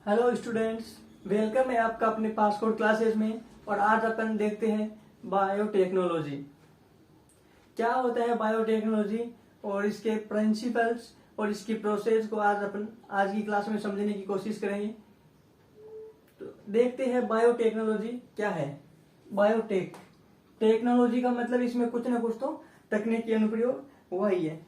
Hello students, welcome है आपका अपने पासपोर्ट क्लासेस में। और आज अपन देखते हैं बायोटेक्नोलॉजी। क्या होता है बायोटेक्नोलॉजी और इसके प्रिंसिपल्स और इसकी प्रोसेस को आज अपन आज की क्लास में समझने की कोशिश करेंगे। तो देखते हैं बायोटेक्नोलॉजी क्या है। बायोटेक टेक्नोलॉजी का मतलब इसमें कुछ ना कुछ तो तकनीकी अनुप्रयोग वही है।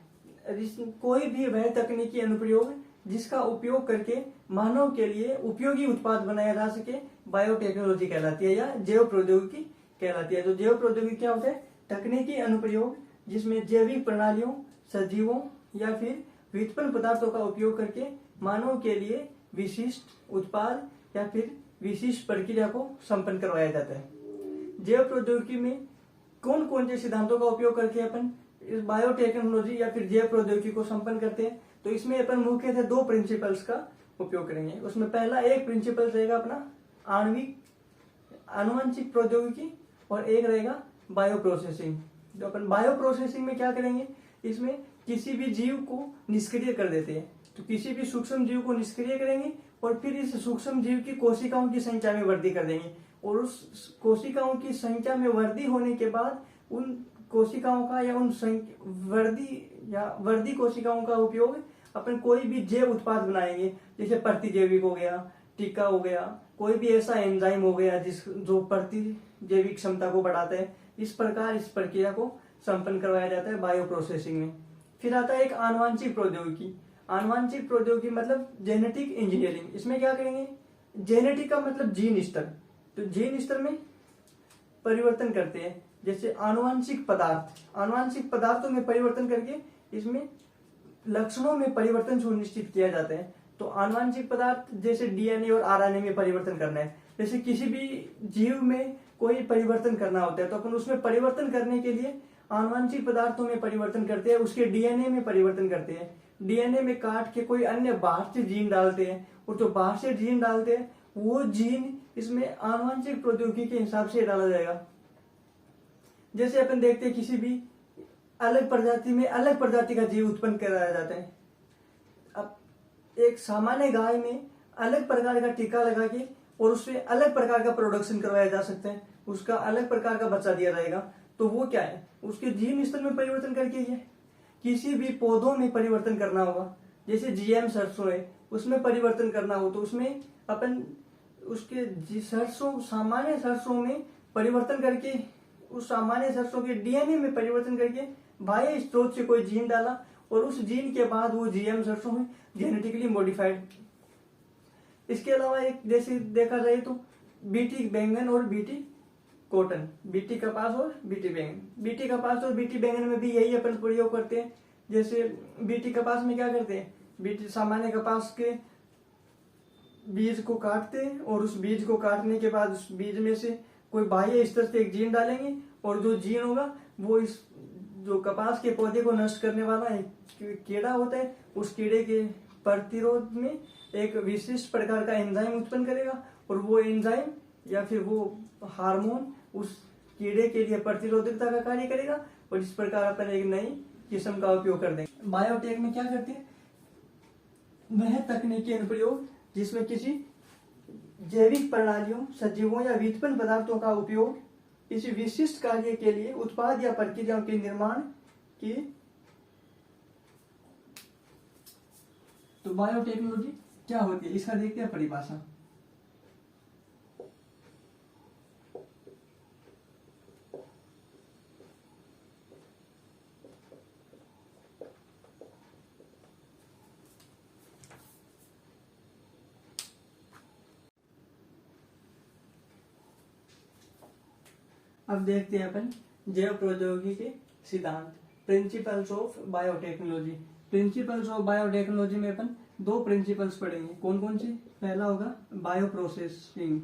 कोई भी वह तकनीकी अनुप्रयोग जिसका उपयोग करके मानव के लिए उपयोगी उत्पाद बनाया जा सके बायोटेक्नोलॉजी कहलाती है या जैव प्रौद्योगिकी कहलाती है। तो जैव प्रौद्योगिकी क्या होता है? तकनीकी अनुप्रयोग जिसमें जैविक प्रणालियों, सजीवों या फिर व्युत्पन्न पदार्थों का उपयोग करके मानव के लिए विशिष्ट उत्पाद या फिर विशिष्ट प्रक्रिया को संपन्न करवाया जाता है। जैव प्रौद्योगिकी में कौन कौन से सिद्धांतों का उपयोग करके अपन इस बायोटेक्नोलॉजी या फिर जैव प्रौद्योगिकी को संपन्न करते हैं? तो इसमें अपन मुख्यतः दो प्रिंसिपल्स का उपयोग करेंगे। उसमें पहला एक प्रिंसिपल रहेगा अपना आनुवंशिक प्रौद्योगिकी और एक रहेगा बायो प्रोसेसिंग। जो अपन बायो प्रोसेसिंग में क्या करेंगे, इसमें किसी भी जीव को निष्क्रिय कर देते हैं। तो किसी भी सूक्ष्म जीव को निष्क्रिय करेंगे और फिर इस सूक्ष्म जीव की कोशिकाओं की संख्या में वृद्धि कर देंगे और उस कोशिकाओं की संख्या में वृद्धि होने के बाद उन कोशिकाओं का या उन वृद्धि कोशिकाओं का उपयोग अपन कोई भी जैव उत्पाद बनाएंगे, जैसे प्रतिजैविक हो गया, टीका हो गया, कोई भी ऐसा एंजाइम हो गया जो प्रतिजैविक क्षमता को बढ़ाता है। इस प्रकार इस प्रक्रिया को संपन्न करवाया जाता है बायो प्रोसेसिंग में। फिर आता है एक आनुवंशिक प्रौद्योगिकी। आनुवंशिक प्रौद्योगिकी मतलब जेनेटिक इंजीनियरिंग। इसमें क्या करेंगे, जेनेटिक का मतलब जीन स्तर, तो जीन स्तर में परिवर्तन करते हैं। जैसे आनुवंशिक पदार्थों में परिवर्तन करके इसमें लक्षणों में परिवर्तन सुनिश्चित किया जाता है। तो आनुवंशिक पदार्थ जैसे डीएनए और आरएनए में परिवर्तन करना है। जैसे किसी भी जीव में कोई परिवर्तन करना होता है तो अपन उसमें परिवर्तन करने के लिए आनुवंशिक पदार्थों में परिवर्तन करते हैं, उसके डीएनए में परिवर्तन करते हैं। डीएनए में काट के कोई अन्य बाहर से जीन डालते हैं और जो बाहर से जीन डालते हैं वो जीन इसमें आनुवंशिक प्रौद्योगिकी के हिसाब से डाला जाएगा। जैसे अपन देखते हैं किसी भी अलग प्रजाति में अलग प्रजाति का जीव उत्पन्न कराया जाता है। अब एक सामान्य गाय में अलग प्रकार का टीका लगा के और उससे अलग प्रकार का प्रोडक्शन करवाया जा सकता है, उसका अलग प्रकार का बच्चा दिया जाएगा। तो वो क्या है, उसके जीन स्तर में परिवर्तन करके ही है। किसी भी पौधों में परिवर्तन करना होगा, जैसे जीएम सरसों है उसमें परिवर्तन करना हो तो उसमें अपन उसके सामान्य सरसों में परिवर्तन करके उस सामान्य सरसों के डीएनए में परिवर्तन करके बाह्य स्रोत से कोई जीन डाला और उस जीन के बाद वो जीएम सरसों में जेनेटिकली मॉडिफाइड। इसके अलावा एक जैसे देखा जाए तो बीटी बैंगन और बीटी कॉटन, बीटी कपास और बीटी बैंगन। बीटी कपास और बीटी बैंगन में भी यही अपन प्रयोग करते हैं। जैसे बीटी कपास में क्या करते हैं, बीटी सामान्य कपास के बीज को काटते हैं और उस बीज को काटने के बाद उस बीज में से कोई बाह्य स्तर से एक जीन डालेंगे और जो जीन होगा वो इस जो कपास के पौधे को नष्ट करने वाला एक कीड़ा होता है, उस कीड़े के प्रतिरोध में एक विशिष्ट प्रकार का एंजाइम उत्पन्न करेगा और वो एंजाइम या फिर वो हार्मोन उस कीड़े के लिए प्रतिरोधकता का कार्य करेगा और इस प्रकार अपन एक नई किस्म का उपयोग कर देंगे। बायोटेक में क्या करते हैं, वह तकनीकी अनुप्रयोग जिसमें किसी जैविक प्रणालियों, सजीवों या व्युत्पन्न पदार्थों का उपयोग किसी विशिष्ट कार्य के लिए उत्पाद या प्रक्रियाओं के निर्माण की। तो बायोटेक्नोलॉजी क्या होती है, इसका देखते हैं परिभाषा। अब देखते हैं अपन जैव प्रौद्योगिकी के सिद्धांत, principles of biotechnology. Principles of biotechnology में अपन दो प्रिंसिपल्स पढ़ेंगे। कौन कौन से? पहला होगा बायो प्रोसेसिंग,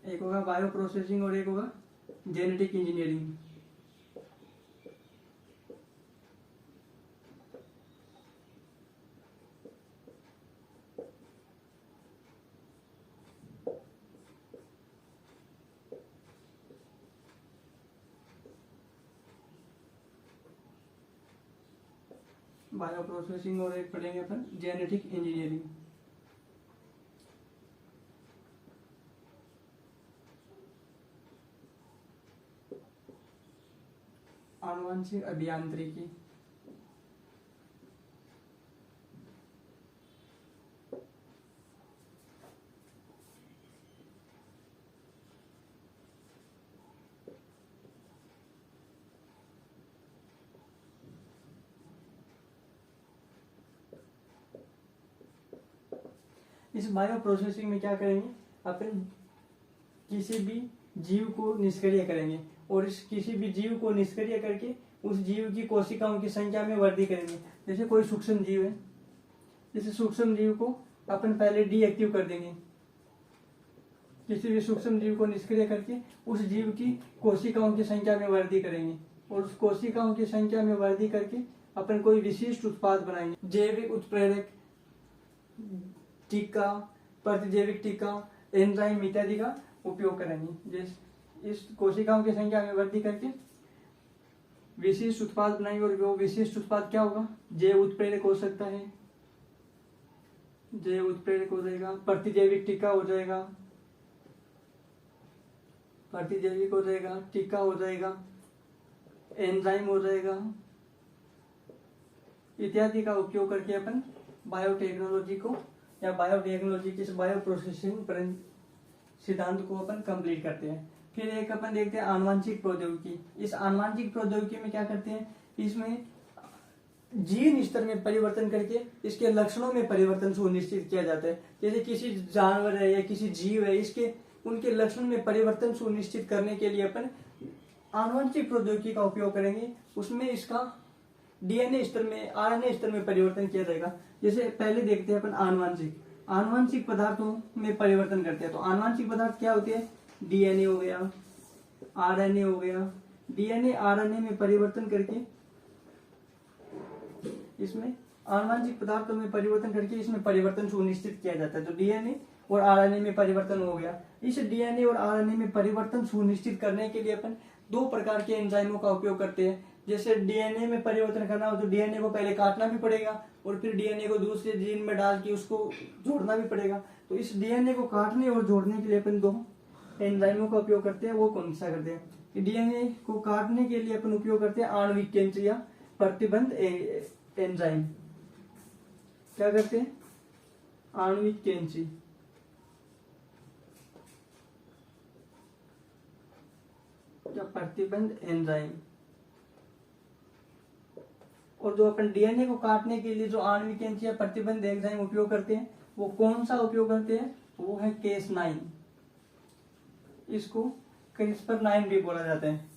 एक होगा बायो प्रोसेसिंग और एक होगा जेनेटिक इंजीनियरिंग। बायो प्रोसेसिंग और एक पढ़ेंगे अपन जेनेटिक इंजीनियरिंग। आनुवंशिक अभियांत्रिकी। इस बायो प्रोसेसिंग में क्या करेंगे, अपन किसी भी जीव को निष्क्रिय करेंगे और इस किसी भी जीव को निष्क्रिय करके उस जीव की कोशिकाओं की संख्या में वृद्धि करेंगे। जैसे कोई सूक्ष्म जीव है, जैसे सूक्ष्म जीव को अपन पहले डीएक्टिव कर देंगे, किसी भी सूक्ष्म जीव को निष्क्रिय करके उस जीव की कोशिकाओं की संख्या में वृद्धि करेंगे और उस कोशिकाओं की संख्या में वृद्धि करके अपन कोई विशिष्ट उत्पाद बनाएंगे। जैविक उत्प्रेरक, टीका, प्रतिजैविक टीका, एंजाइम इत्यादि का उपयोग करेंगे। जैसे इस कोशिकाओं की संख्या में वृद्धि करके विशिष्ट उत्पाद बनाएंगे और वो विशिष्ट उत्पाद क्या होगा, जैव उत्प्रेरक हो सकता है, जैव उत्प्रेरक हो जाएगा, प्रतिजैविक टीका हो जाएगा, प्रतिजैविक हो जाएगा, टीका हो जाएगा, एंजाइम हो जाएगा इत्यादि का उपयोग करके अपन बायोटेक्नोलॉजी को या बायोटेक्नोलॉजी के बायो प्रोसेसिंग सिद्धांत को अपन कंप्लीट करते हैं। फिर एक अपन देखते हैं आनुवंशिक प्रौद्योगिकी। इस आनुवंशिक प्रौद्योगिकी में क्या करते हैं, इसमें जीन स्तर में परिवर्तन करके इसके लक्षणों में परिवर्तन सुनिश्चित किया जाता है। जैसे किसी जानवर है या किसी जीव है, इसके उनके लक्षण में परिवर्तन सुनिश्चित करने के लिए अपन आनुवंशिक प्रौद्योगिकी का उपयोग करेंगे। उसमें इसका डीएनए स्तर में, आरएनए स्तर में परिवर्तन किया जाएगा। जैसे पहले देखते हैं अपन आनुवंशिक पदार्थों में परिवर्तन करते हैं। तो आनुवंशिक पदार्थ क्या होते हैं, डीएनए हो गया, आरएनए हो गया। डीएनए आरएनए में परिवर्तन करके इसमें आनुवंशिक पदार्थों में परिवर्तन करके इसमें परिवर्तन सुनिश्चित किया जाता है। तो डीएनए और आरएनए में परिवर्तन हो गया। इस डीएनए और आरएनए में परिवर्तन सुनिश्चित करने के लिए अपन दो प्रकार के एंजाइमों का उपयोग करते हैं। जैसे डीएनए में परिवर्तन करना हो तो डीएनए को पहले काटना भी पड़ेगा और फिर डीएनए को दूसरे जीन में डाल के उसको जोड़ना भी पड़ेगा। तो इस डीएनए को काटने और जोड़ने के लिए अपन दो एंजाइमों का उपयोग करते हैं। वो कौन सा करते हैं, डीएनए को काटने के लिए अपन उपयोग करते हैं आणविक कैंची या प्रतिबंध एंजाइम। क्या करते हैं, आणविक कैंची या प्रतिबंध एंजाइम। और जो अपन डीएनए को काटने के लिए जो आणविक कैंची या प्रतिबंध एंजाइम उपयोग करते हैं, वो कौन सा उपयोग करते हैं, वो है Cas9। इसको CRISPR-9 भी बोला जाता है।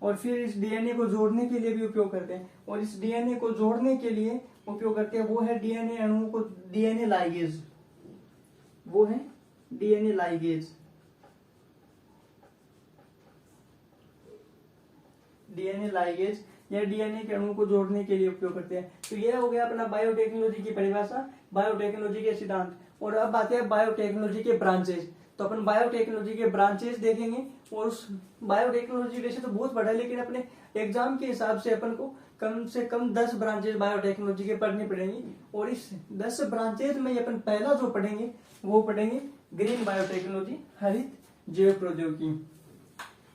और फिर इस डीएनए को जोड़ने के लिए भी उपयोग करते हैं। और इस डीएनए को जोड़ने के लिए उपयोग करते हैं वो है डीएनए अणुओं को डीएनए लाइगेज। वो है डीएनए लाइगेज। डीएनए लाइगेज या डीएनए के अणुओं को जोड़ने के लिए उपयोग करते हैं। तो यह हो गया अपना बायोटेक्नोलॉजी की परिभाषा, बायोटेक्नोलॉजी के सिद्धांत। और अब आते हैं बायोटेक्नोलॉजी के ब्रांचेस। तो अपन बायोटेक्नोलॉजी के ब्रांचेस देखेंगे। और उस बायोटेक्नोलॉजी वैसे तो बहुत बड़ा है, लेकिन अपने एग्जाम के हिसाब से अपन को कम से कम 10 ब्रांचेस बायोटेक्नोलॉजी के पढ़नी पड़ेंगी। और इस 10 ब्रांचेस में अपन पहला जो पढ़ेंगे वो पढ़ेंगे ग्रीन बायोटेक्नोलॉजी, हरित जैव प्रौद्योगिकी।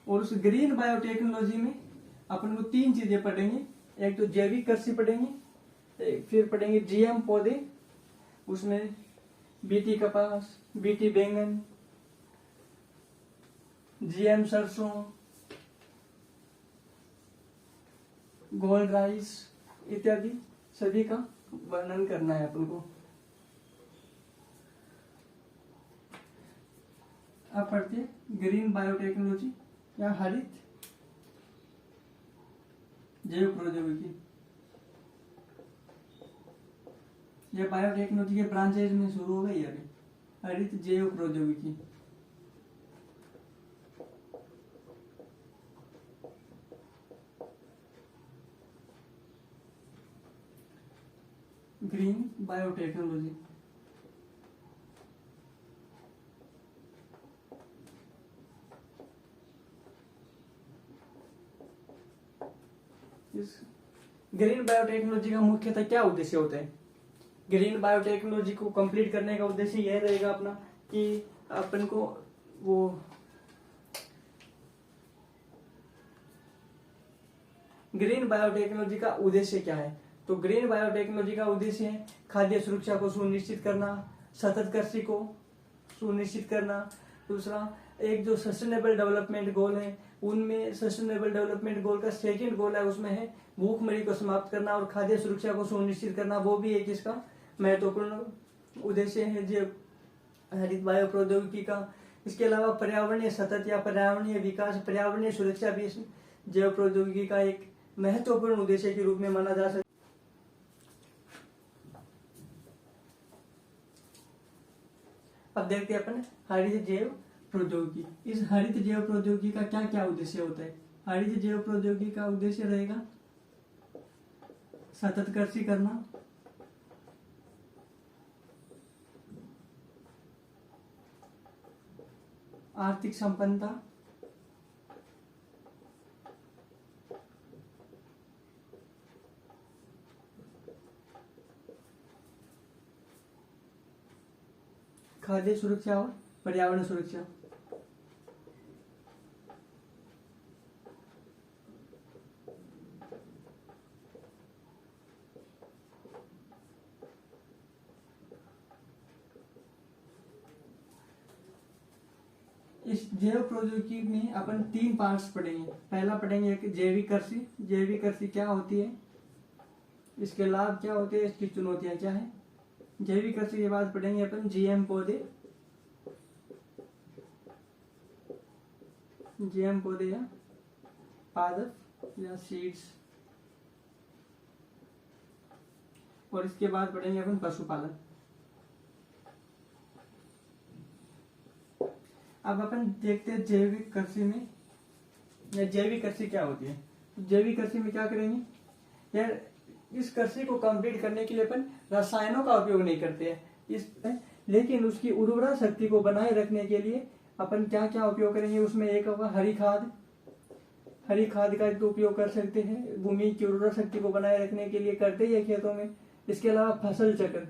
और उस ग्रीन बायोटेक्नोलॉजी में अपन को 3 चीजें पढ़ेंगे। एक तो जैविक कृषि पढ़ेंगे, फिर पढ़ेंगे जीएम पौधे, उसमें बीटी कपास, बीटी बैंगन, जीएम सरसों, गोल्ड राइस इत्यादि सभी का वर्णन करना है अपन को। अब पढ़ते हैं ग्रीन बायोटेक्नोलॉजी या हरित जैव प्रौद्योगिकी। यह बायोटेक्नोलॉजी के ब्रांचेज में शुरू हो गई अभी, हरित जैव प्रौद्योगिकी। Green biotechnology. इस ग्रीन बायोटेक्नोलॉजी का मुख्यतः क्या उद्देश्य होता है? ग्रीन बायोटेक्नोलॉजी को कंप्लीट करने का उद्देश्य यह रहेगा अपना कि अपन को वो ग्रीन बायोटेक्नोलॉजी का उद्देश्य क्या है? तो ग्रीन बायोटेक्नोलॉजी का उद्देश्य है खाद्य सुरक्षा को सुनिश्चित करना, सतत कृषि को सुनिश्चित करना। दूसरा, एक जो सस्टेनेबल डेवलपमेंट गोल है, उनमें सस्टेनेबल डेवलपमेंट गोल का सेकंड गोल है, उसमें है भूखमरी को समाप्त करना और खाद्य सुरक्षा को सुनिश्चित करना। वो भी एक इसका महत्वपूर्ण उद्देश्य है जो हरित बायो प्रौद्योगिकी का। इसके अलावा पर्यावरणीय सतत या पर्यावरणीय विकास, पर्यावरणीय सुरक्षा भी जैव प्रौद्योगिकी का एक महत्वपूर्ण उद्देश्य के रूप में माना जा सकता है। अब देखते हैं अपन हरित जैव प्रौद्योगिकी। इस हरित जैव प्रौद्योगिकी का क्या क्या उद्देश्य होता है? हरित जैव प्रौद्योगिकी का उद्देश्य रहेगा सतत कृषि करना, आर्थिक संपन्नता, खाद्य सुरक्षा और पर्यावरण सुरक्षा। इस जैव प्रौद्योगिकी में अपन 3 पार्ट्स पढ़ेंगे। पहला पढ़ेंगे एक जैविक कृषि। जैविक कृषि क्या होती है, इसके लाभ क्या होते हैं, इसकी चुनौतियां क्या है। जैविक कृषि के बाद पढ़ेंगे अपन जीएम पौधे, जीएम पौधे या पादप या सीड्स, और इसके बाद पढ़ेंगे अपन पशुपालन। अब अपन देखते हैं जैविक कृषि में, या जैविक कृषि क्या होती है। जैविक कृषि में क्या करेंगे यार, इस कृषि को कंप्लीट करने के लिए अपन रसायनों का उपयोग नहीं करते हैं, लेकिन उसकी उर्वरा शक्ति को बनाए रखने के लिए अपन क्या क्या उपयोग करेंगे। उसमें एक होगा हरी खाद। हरी खाद का तो उपयोग कर सकते हैं, भूमि की उर्वरा शक्ति को बनाए रखने के लिए करते हैं खेतों में। इसके अलावा फसल चक्र,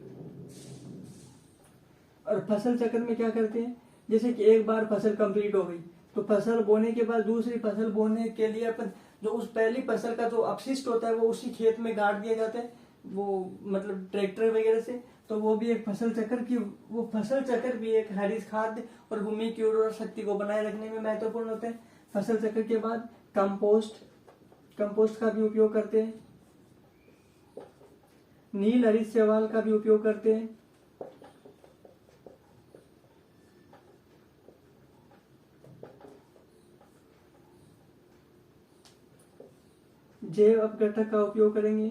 और फसल चक्र में क्या करते हैं, जैसे कि एक बार फसल कंप्लीट हो गई तो फसल बोने के बाद दूसरी फसल बोने के लिए अपन जो उस पहली फसल का जो अपशिष्ट होता है वो उसी खेत में गाड़ दिया जाता है, वो मतलब ट्रैक्टर वगैरह से। तो वो भी एक फसल चक्र की, वो फसल चक्र भी एक हरित खाद्य और भूमि की उर्वरा शक्ति को बनाए रखने में महत्वपूर्ण होते हैं। फसल चक्र के बाद कंपोस्ट, कंपोस्ट का भी उपयोग करते हैं। नील हरित शैवाल का भी उपयोग करते हैं। जैव अपघटक का उपयोग करेंगे।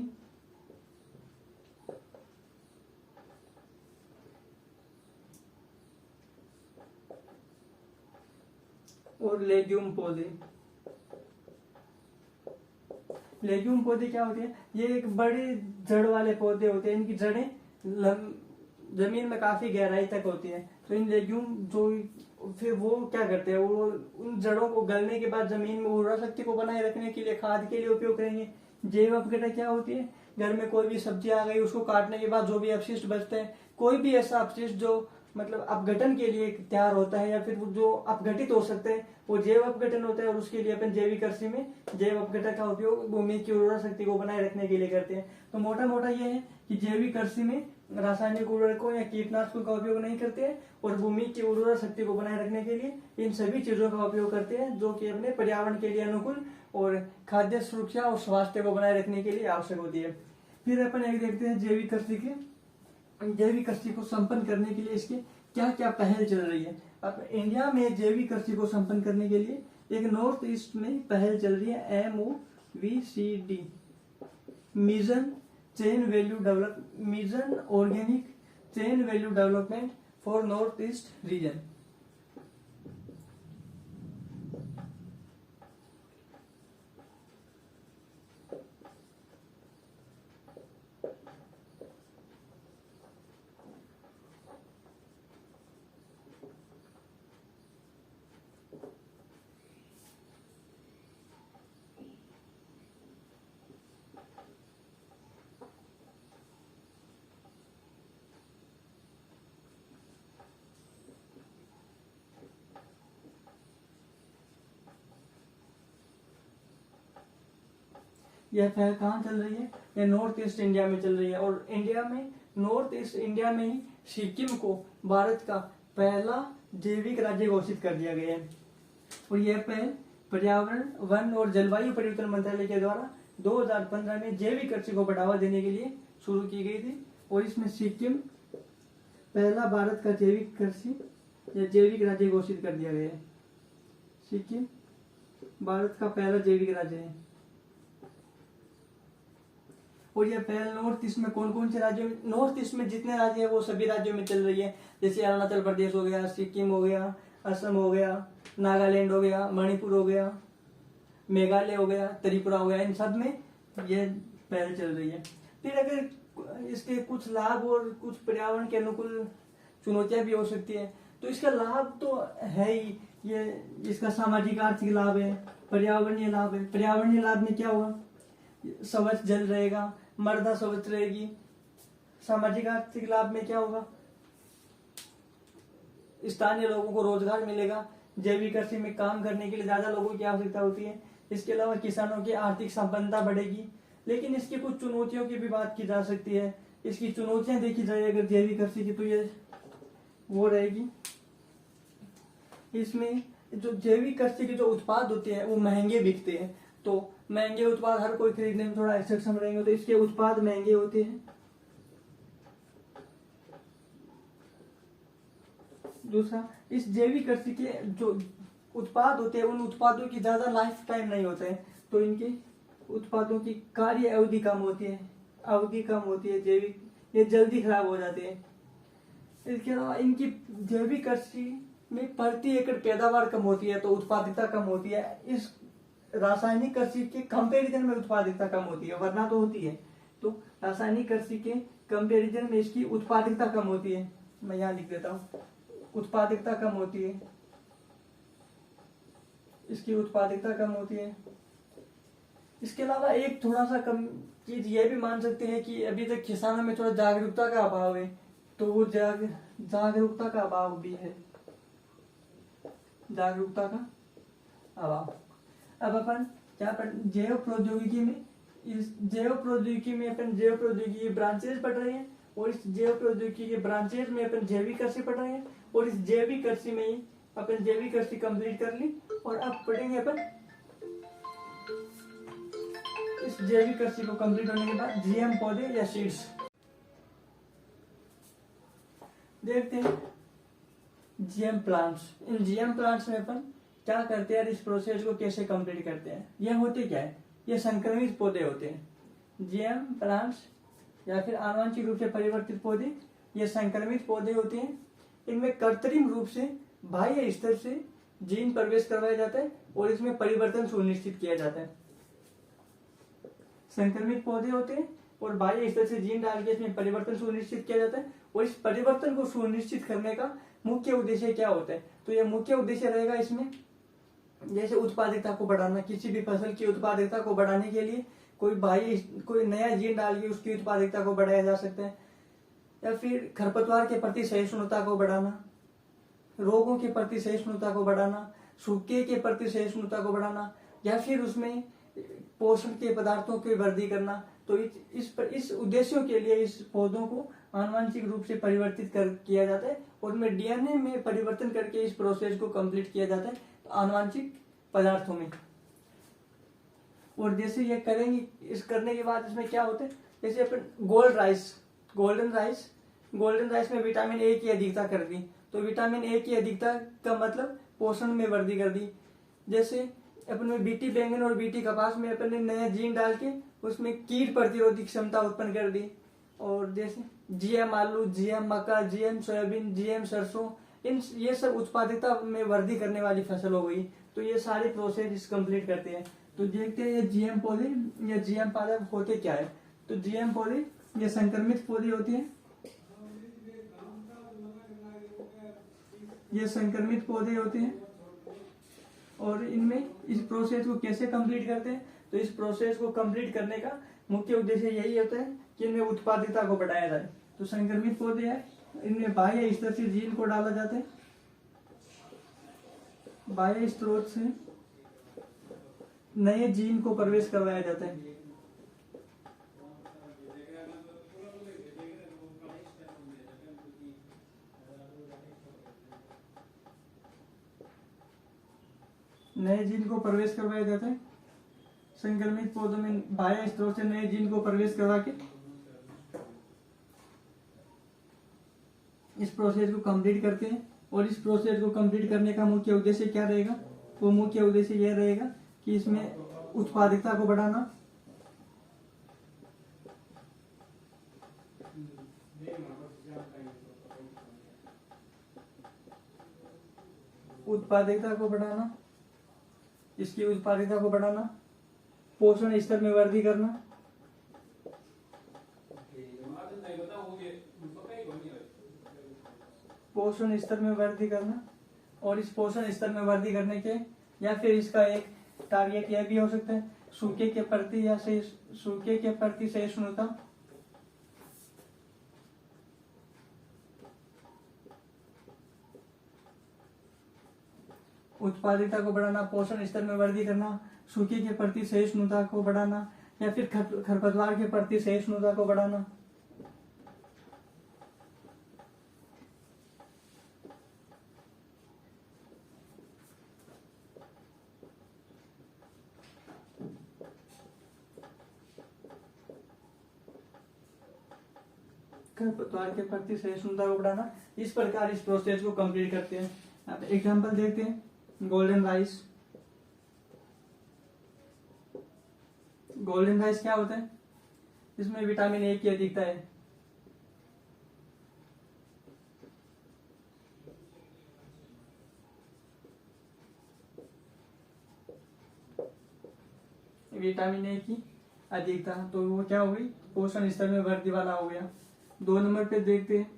और लेग्यूम पौधे। लेग्यूम पौधे क्या होते हैं, ये एक बड़े जड़ वाले पौधे होते हैं। इनकी जड़ें जमीन में काफी गहराई तक होती है। तो इन लेग्यूम जो फिर वो क्या करते हैं, वो उन जड़ों को गलने के बाद जमीन में उर्वरा शक्ति को बनाए रखने के लिए खाद के लिए उपयोग करेंगे। जैव अपघटक क्या होती है, घर में कोई भी सब्जी आ गई, उसको काटने के बाद जो भी अपशिष्ट बचते हैं, कोई भी ऐसा अपशिष्ट जो मतलब अपघटन के लिए तैयार होता है या फिर जो अपघटित हो सकते हैं, वो जैव अपघटन होता है। और उसके लिए अपन जैविक कृषि में जैव अपघटक का उपयोग भूमि की उर्वरा शक्ति को बनाए रखने के लिए करते हैं। तो मोटा मोटा ये है कि जैविक कृषि में रासायनिक उर्वरकों या कीटनाशकों का उपयोग नहीं करते हैं, और भूमि की उर्वरा शक्ति को बनाए रखने के लिए इन सभी चीजों का उपयोग करते हैं जो कि अपने पर्यावरण के लिए अनुकूल और खाद्य सुरक्षा और स्वास्थ्य को बनाए रखने के लिए आवश्यक होती है। फिर अपन एक देखते हैं जैविक कृषि के, जैविक कृषि को संपन्न करने के लिए इसके क्या क्या पहल चल रही है। अब इंडिया में जैविक कृषि को संपन्न करने के लिए एक नॉर्थ ईस्ट में पहल चल रही है, MOVCD, mission chain value develop, mission organic chain value development for north east region. यह फैल कहाँ चल रही है? यह नॉर्थ ईस्ट इंडिया में चल रही है। और इंडिया में, नॉर्थ ईस्ट इंडिया में ही सिक्किम को भारत का पहला जैविक राज्य घोषित कर दिया गया है। और यह पहल पर्यावरण, वन और जलवायु परिवर्तन मंत्रालय के द्वारा 2015 में जैविक कृषि को बढ़ावा देने के लिए शुरू की गई थी। और इसमें सिक्किम पहला भारत का जैविक कृषि या जैविक राज्य घोषित कर दिया गया है। सिक्किम भारत का पहला जैविक राज्य है। और यह पहल नॉर्थ ईस्ट में कौन कौन से राज्यों में, नॉर्थ ईस्ट में जितने राज्य हैं वो सभी राज्यों में चल रही है। जैसे अरुणाचल प्रदेश हो गया, सिक्किम हो गया, असम हो गया, नागालैंड हो गया, मणिपुर हो गया, मेघालय हो गया, त्रिपुरा हो गया, इन सब में यह पहल चल रही है। फिर अगर इसके कुछ लाभ और कुछ पर्यावरण के अनुकूल चुनौतियां भी हो सकती है, तो इसका लाभ तो है ही, ये इसका सामाजिक आर्थिक लाभ है, पर्यावरणीय लाभ है। पर्यावरणीय लाभ में क्या होगा? स्वच्छ जल रहेगा, मृदा स्वच्छ रहेगी। सामाजिक आर्थिक लाभ में क्या होगा? स्थानीय लोगों को रोजगार मिलेगा, जैविक कृषि में काम करने के लिए ज्यादा लोगों की आवश्यकता होती है। इसके अलावा किसानों की आर्थिक संपन्नता बढ़ेगी। लेकिन इसकी कुछ चुनौतियों की भी बात की जा सकती है। इसकी चुनौतियां देखी जाए अगर जैविक कृषि की, तो ये वो रहेगी, इसमें जो जैविक कृषि के जो उत्पाद होते हैं वो महंगे बिकते हैं। तो महंगे उत्पाद हर कोई खरीदने में थोड़ा सक्षम रहेंगे, तो इसके उत्पाद महंगे होते हैं। दूसरा, इस जैविक कृषि के जो उत्पाद होते हैं उन उत्पादों की ज्यादा लाइफ टाइम नहीं होते हैं, तो इनके उत्पादों की कार्य अवधि कम होती है, अवधि कम होती है जैविक, ये जल्दी खराब हो जाते हैं। इसके अलावा इनकी जैविक कृषि में प्रति एकड़ पैदावार कम होती है, तो उत्पादकता कम होती है। इस रासायनिक कृषि के कंपैरिजन में उत्पादकता कम होती है, वरना तो होती है। तो रासायनिक कृषि के कंपैरिजन में इसकी उत्पादकता कम होती है। मैं यहाँ लिख देता हूँ, उत्पादकता कम होती है, इसकी उत्पादकता कम होती है। इसके अलावा एक थोड़ा सा कम चीज ये भी मान सकते हैं कि अभी तक किसानों में थोड़ा जागरूकता का अभाव है, तो वो जागरूकता का अभाव भी है, जागरूकता का अभाव। अब अपन क्या जैव प्रौद्योगिकी में, इस जैव प्रौद्योगिकी में अपन जैव प्रौद्योगिकी ब्रांचेज पढ़ रहे हैं, और इस जैव प्रौद्योगिकी के ब्रांचेज में अपन जैविक कृषि पढ़ रहे हैं। और इस जैविक कृषि में ही अपन जैविक कृषि कंप्लीट कर ली, और अब पढ़ेंगे अपन इस जैविक कृषि को कंप्लीट होने के बाद जीएम पौधे या सीड्स। देखते हैं जीएम प्लांट्स। इन जीएम प्लांट्स में अपन क्या करते हैं और इस प्रोसेस को कैसे कंप्लीट करते हैं। यह होते क्या है? ये संक्रमित पौधे होते हैं। जीएम प्लांट्स या फिर आनुवंशिक रूप से परिवर्तित पौधे, ये संक्रमित पौधे होते हैं। इनमें कृत्रिम रूप से बाह्य स्तर से जीन प्रवेश करवाया जाता है और इसमें परिवर्तन सुनिश्चित किया जाता है। संक्रमित पौधे होते हैं और बाह्य स्तर से जीन डाल के इसमें परिवर्तन सुनिश्चित किया जाता है। और इस परिवर्तन को सुनिश्चित करने का मुख्य उद्देश्य क्या होता है? तो यह मुख्य उद्देश्य रहेगा इसमें, जैसे उत्पादकता को बढ़ाना, किसी भी फसल की उत्पादकता को बढ़ाने के लिए कोई नया जीन डाल के उसकी उत्पादकता को बढ़ाया जा सकता है। या फिर खरपतवार के प्रति सहिष्णुता को बढ़ाना, रोगों के प्रति सहिष्णुता को बढ़ाना, सूखे के प्रति सहिष्णुता को बढ़ाना, या फिर उसमें पोषण के पदार्थों की वृद्धि करना। तो इस उद्देश्यों के लिए इस पौधों को आनुवंशिक रूप से परिवर्तित किया जाता है और उनमें डीएनए में परिवर्तन करके इस प्रोसेस को कंप्लीट किया जाता है आनुवंशिक पदार्थों में। और जैसे ये करेंगे, इस करने के बाद इसमें क्या होता है, जैसे अपन गोल्डन राइस में विटामिन ए की अधिकता कर दी, तो विटामिन ए की अधिकता का मतलब पोषण में वृद्धि कर दी। जैसे अपन में बीटी बैंगन और बीटी कपास में अपन ने नया जीन डाल के उसमें कीट प्रतिरोधी क्षमता उत्पन्न कर दी। और जैसे जीएम आलू, जीएम मक्का, जीएम सोयाबीन, जीएम सरसों, ये सब उत्पादकता में वृद्धि करने वाली फसल हो गई। तो ये सारे प्रोसेस कंप्लीट करते हैं। तो देखते हैं ये जीएम पौधे या जीएम पौधे होते क्या है। तो जीएम पौधे ये संक्रमित पौधे होते हैं, ये संक्रमित पौधे होते हैं। और इनमें इस प्रोसेस को कैसे कंप्लीट करते हैं, तो इस प्रोसेस को कंप्लीट करने का मुख्य उद्देश्य यही होता है कि इनमें उत्पादकता को बढ़ाया जाए। तो संक्रमित पौधे हैं, इनमें बाह्य स्तर से जीन को डाला जाता है, बाह्य स्रोत से नए जीन को प्रवेश करवाया जाता है। नए जीन को प्रवेश करवाया जाता है। संक्रमित पौधों में बाह्य स्रोत से नए जीन को प्रवेश करवा के इस प्रोसेस को कंप्लीट करते हैं। और इस प्रोसेस को कंप्लीट करने का मुख्य उद्देश्य क्या रहेगा? वो मुख्य उद्देश्य यह रहेगा कि इसमें उत्पादकता को बढ़ाना, इसकी उत्पादकता को बढ़ाना, पोषण स्तर में वृद्धि करना, और इस पोषण स्तर में वृद्धि करने के या फिर इसका एक टारगेट यह भी हो सकता है सूखे के प्रति सहिष्णुता, उत्पादकता को बढ़ाना, पोषण स्तर में वृद्धि करना, सूखे के प्रति सहिष्णुता को बढ़ाना या फिर खरपतवार के प्रति सहिष्णुता को बढ़ाना। खरपतवार के प्रति सहिष्णुता को बढ़ाना, इस प्रकार इस प्रोसेस को कंप्लीट करते हैं। अब एग्जांपल देखते हैं। गोल्डन राइस क्या होता है? इसमें विटामिन ए की अधिकता है। विटामिन ए की अधिकता, तो वो क्या हो गई? पोषण स्तर में वृद्धि वाला हो गया। 2 नंबर पे देखते हैं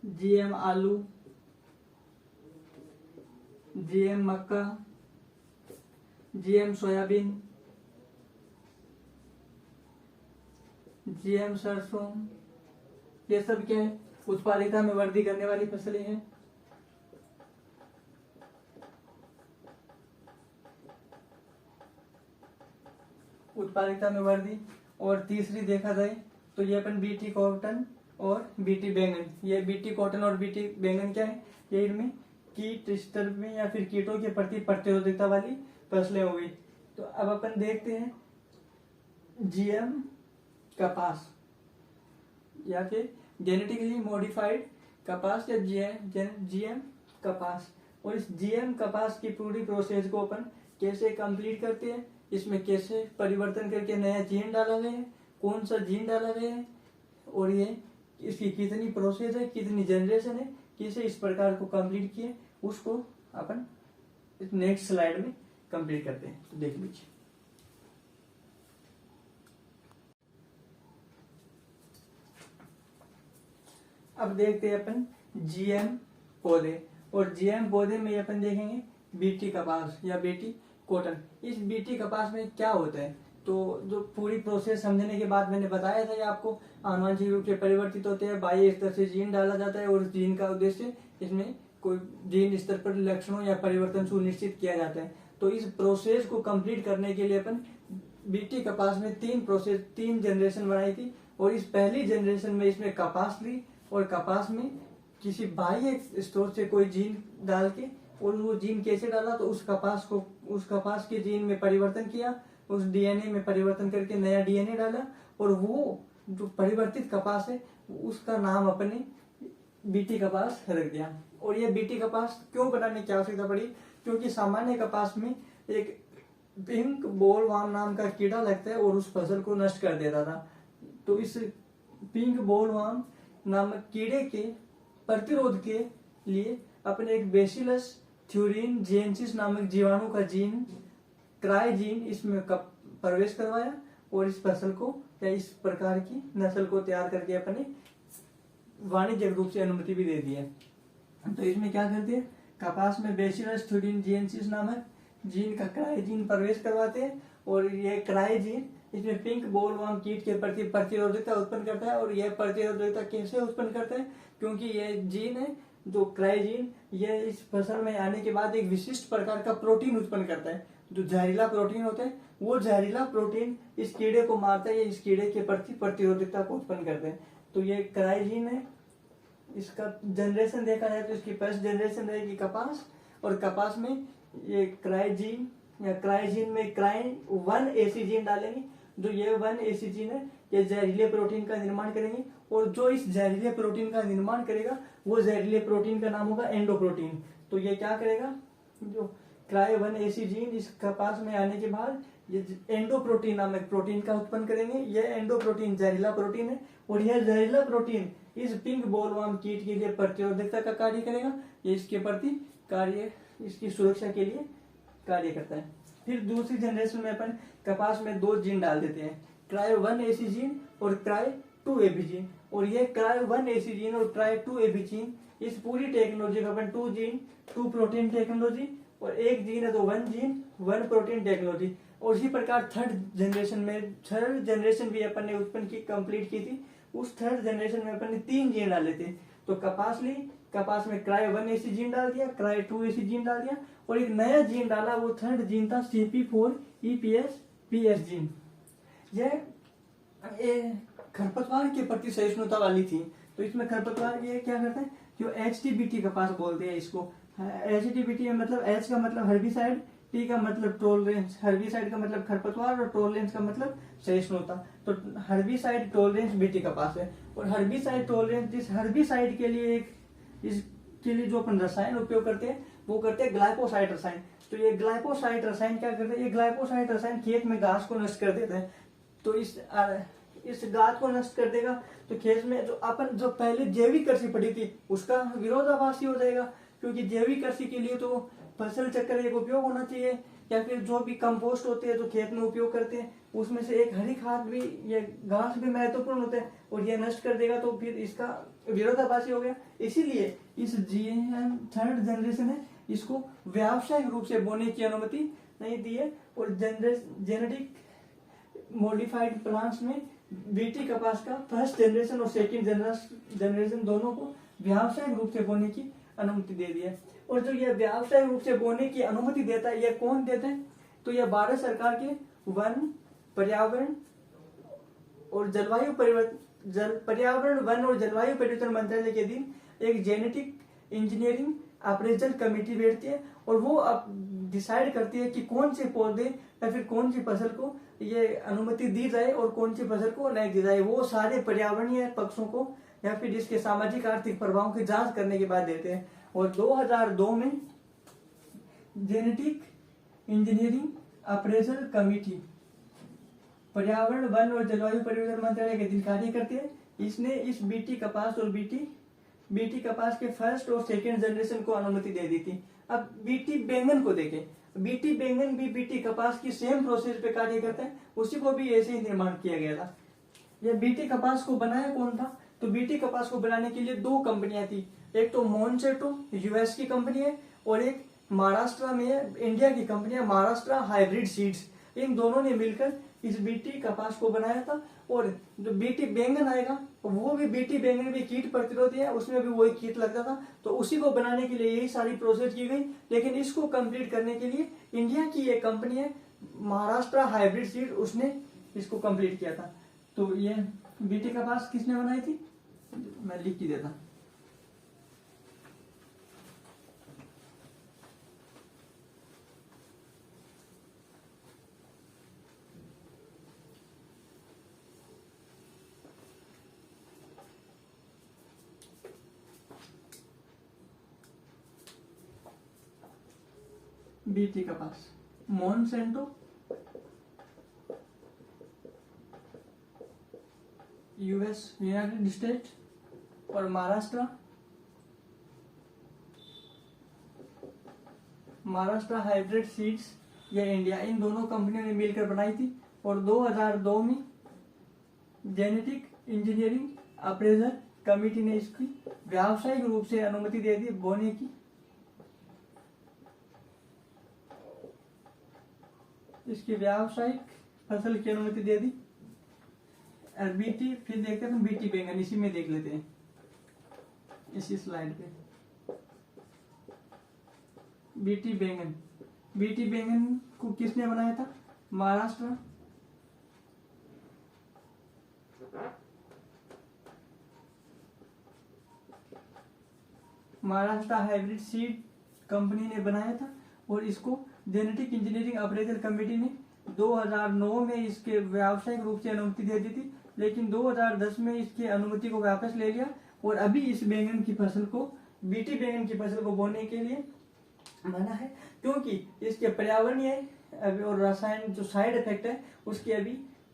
जीएम आलू, जीएम मक्का, जीएम सोयाबीन, जीएम सरसों, ये सब क्या है? उत्पादकता में वृद्धि करने वाली फसलें हैं। उत्पादकता में वृद्धि। और तीसरी देखा जाए तो ये अपन बीटी कॉटन और बीटी बैंगन, ये बीटी कॉटन और बीटी बैंगन क्या है? ये इनमें कीट स्तर में या फिर कीटों के प्रति प्रतिरोधकता वाली फसलें हो गई। तो अब अपन देखते हैं जीएम कपास या फिर जेनेटिकली मॉडिफाइड कपास या जीएम कपास। और इस जीएम कपास की पूरी प्रोसेस को अपन कैसे कंप्लीट करते हैं, इसमें कैसे परिवर्तन करके नया जीन डाला गया है, कौन सा जीन डाला गया है, और ये इसकी कितनी प्रोसेस है, कितनी जनरेशन है, कैसे इस प्रकार को कंप्लीट किए, उसको अपन नेक्स्ट स्लाइड में कंप्लीट करते हैं। तो देख लीजिए। अब देखते हैं अपन जीएम पौधे, और जीएम पौधे में अपन देखेंगे बीटी कपास या बीटी कॉटन। इस बीटी कपास में क्या होता है? तो जो पूरी प्रोसेस समझने के बाद मैंने बताया था कि आपको आनुवंशिक रूप से परिवर्तित होते हैं, बाह्य स्तर से जीन डाला जाता है और जीन का उद्देश्य इसमें कोई जीन स्तर पर लक्षणों या परिवर्तन सुनिश्चित किया जाता है। तो इस प्रोसेस को कंप्लीट करने के लिए अपन बीटी कपास में 3 जनरेशन बनाई थी। और इस पहली जनरेशन में इसमें कपास ली और कपास में किसी बाह्य स्रोत से कोई जीन डाल के, और वो जीन कैसे डाला? तो उस कपास के जीन में परिवर्तन किया, उस डीएनए में परिवर्तन करके नया डीएनए डाला, और वो जो परिवर्तित कपास है उसका नाम अपने बीटी कपास रख दिया। और ये बीटी कपास क्यों बनाने की आवश्यकता पड़ी? क्योंकि सामान्य कपास में एक पिंक बोलवर्म नाम का कीड़ा लगता है और उस फसल को नष्ट कर देता था। तो इस पिंक बोलवर्म नामक कीड़े के प्रतिरोध के लिए अपने एक बेसिलस थ्यूरिनजेंसिस नामक जीवाणु का जीन क्राइजीन इसमें प्रवेश करवाया और इस फसल को या इस प्रकार की नस्ल को तैयार करके अपने वाणिज्यिक रूप से अनुमति भी दे दी है। तो इसमें क्या करते हैं? कपास में बेसिलस थ्यूरिनजेंसिस नामक जीन का क्राइजीन प्रवेश करवाते हैं, और ये क्राइजीन इसमें पिंक बोलवर्म कीट के प्रति प्रतिरोधकता उत्पन्न करता है। और यह प्रतिरोधकता कैसे उत्पन्न करता है? क्योंकि यह जीन है जो क्राइजीन, यह इस फसल में आने के बाद एक विशिष्ट प्रकार का प्रोटीन उत्पन्न करता है, जो जहरीला प्रोटीन होता है। वो जहरीला प्रोटीन इस कीड़े को मारता है, इस कीड़े के प्रति प्रतिरोधकता को उत्पन्न करते हैं। तो ये क्राइजीन है इसका जनरेशन देखा जाए तो इसकी फर्स्ट जनरेशन रहेगी कपास, और कपास में ये क्राइजीन या क्राइजीन में क्राइन 1AC जीन डालेंगे। जो ये 1AC जीन है ये जहरीले प्रोटीन का निर्माण करेंगे, और जो इस जहरीले प्रोटीन का निर्माण करेगा वो जहरीले प्रोटीन का नाम होगा एंडोप्रोटीन। तो ये क्या करेगा, जो क्राई 1AC जीन इस कपास में आने के बाद ये एंडोप्रोटीन नामक प्रोटीन का उत्पन्न करेंगे। यह एंडोप्रोटीन जहरीला प्रोटीन है, और यह जहरीला प्रोटीन इस पिंक बोलवर्म कीट के लिए प्रतिरोधकता का कार्य करेगा। ये इसके प्रति कार्य, इसकी सुरक्षा के लिए कार्य करता है। फिर दूसरी जनरेशन में अपन कपास में 2 जीन डाल देते हैं, क्राई 1AC जीन और क्राई 2AB जीन। और ये क्राई 1AC जीन और क्राई 2AB जीन, इस पूरी टेक्नोलॉजी का अपन 2 जीन 2 प्रोटीन टेक्नोलॉजी, और 1 जीन है तो 1 जीन 1 प्रोटीन टेक्नोलॉजी। और इसी प्रकार थर्ड जनरेशन भी अपन ने उत्पन्न की, कंप्लीट की थी। उस थर्ड जनरेशन में अपन ने 3 जीन डाले थे। तो कपास ली, कपास में क्राई 1AC जीन डाल दिया, क्राई 2AC जीन डाल दिया, और एक नया जीन डाला, वो थर्ड जीन था CP4EPS जीन। यह खरपतवार के प्रति सहिष्णुता वाली थी। तो इसमें खरपतवार ये क्या करते हैं, जो HTBT कपास बोलते हैं इसको। HTBT मतलब H का मतलब हर्बिसाइड, T का मतलब टॉलरेंस, हर्बिसाइड का मतलब खरपतवार, और टॉलरेंस का मतलब सहिष्णुता। तो हर्बिसाइड टॉलरेंस बीटी कपास है। और हर्बिसाइड टॉलरेंस, जिस हर्बिसाइड के लिए इसके लिए जो अपन रसायन उपयोग करते हैं वो करते हैं ग्लाइफोसाइड रसायन। तो ये ग्लाइफोसाइड रसायन क्या करते हैं, ये ग्लाइफोसाइड रसायन खेत में घास को नष्ट कर देते हैं। तो इस घास को नष्ट कर देगा तो खेत में जो पहले जैविक कृषि पड़ी थी उसका विरोधाभासी हो जाएगा, क्योंकि जैविक कृषि के लिए तो फसल चक्र एक उपयोग होना चाहिए, या फिर जो भी कंपोस्ट होते हैं जो खेत में उपयोग करते हैं उसमें से एक हरी खाद भी, ये घास भी महत्वपूर्ण होते हैं, और ये नष्ट कर देगा तो फिर इसका विरोधाभासी हो गया। इसीलिए इस GM थर्ड जनरेशन है, इसको व्यावसायिक रूप से बोने की अनुमति नहीं दी है। और जेनेटिक मॉडिफाइड प्लांट्स में बीटी कपास का फर्स्ट जनरेशन और सेकंड जनरेशन दोनों को व्यावसायिक रूप से बोने की अनुमति दे दी है। और जो ये व्यावसायिक रूप से बोने की अनुमति देता है, ये कौन देता है, तो ये भारत सरकार के वन, पर्यावरण और जलवायु परिवर्तन मंत्रालय के अधीन एक जेनेटिक इंजीनियरिंग अप्रेजल कमेटी बैठती है, और वो अब डिसाइड करती है कि कौन से पौधे या फिर कौन सी फसल को ये अनुमति दी जाए और कौन सी फसल को नहीं दी जाए। वो सारे पर्यावरणीय पक्षों को या फिर इसके सामाजिक आर्थिक प्रभावों की जांच करने के बाद देते हैं। और 2002 में जेनेटिक इंजीनियरिंग अप्रेजल कमेटी पर्यावरण, वन और जलवायु परिवर्तन मंत्रालय के अधीन कार्य करती है। इसने इस बीटी कपास और बीटी कपास के फर्स्ट और सेकेंड जनरेशन को अनुमति दे दी थी। अब बीटी बैंगन को देखें, बीटी बैंगन भी बीटी कपास की सेम प्रोसेस पे कार्य करता है, उसी को भी ऐसे ही निर्माण किया गया था। यह बीटी कपास को बनाया कौन था, तो बीटी कपास को बनाने के लिए 2 कंपनियां थी, एक तो मोनसेटो US की कंपनी है, और एक महाराष्ट्र में है, इंडिया की कंपनी है महाराष्ट्र हाइब्रिड सीड्स। इन दोनों ने मिलकर इस बीटी कपास को बनाया था। और जो बीटी बैंगन आएगा वो भी बीटी बैंगन भी कीट प्रतिरोधी है, उसमें भी वही कीट लगता था, तो उसी को बनाने के लिए यही सारी प्रोसेस की गई। लेकिन इसको कंप्लीट करने के लिए इंडिया की एक कंपनी है महाराष्ट्र हाइब्रिड सीड, उसने इसको कंप्लीट किया था। तो ये बीटी कपास किसने बनाई थी, मैं लिख के देता। बीटी कपास, मोनसेंटो US यूनाइटेड स्टेट, और महाराष्ट्र हाइब्रिड सीड्स ये इंडिया, इन दोनों कंपनियों ने मिलकर बनाई थी। और 2002 में जेनेटिक इंजीनियरिंग अप्रेजल कमेटी ने इसकी व्यावसायिक रूप से अनुमति दे दी बोने की। इसकी व्यावसायिक फसल की अनुमति दे दी। और बीटी, फिर देखते हैं बीटी बैंगन, इसी में देख लेते हैं इसी स्लाइड पे। बीटी बैंगन को किसने बनाया था, Maharashtra Maharashtra hybrid seed company ने बनाया था और इसको जेनेटिक इंजीनियरिंग अप्रेजल कमेटी ने 2009 में इसके व्यावसायिक रूप से अनुमति दे दी थी, लेकिन 2010 में इसकी अनुमति को वापस ले लिया और अभी इस बैंगन की फसल को, बीटी बैंगन की फसल को बोने के लिए बना है, क्योंकि इसके पर्यावरणीय और रासायनिक जो साइड इफेक्ट है उसकी अभी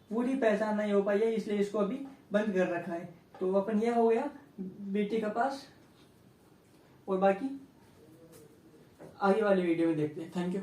पूरी पहचान नहीं हो पाई है, इसलिए इसको अभी बंद कर रखा है। तो अपन यह हो गया बीटी कपास, और बाकी आगे वाली वीडियो में देखते हैं। Thank you.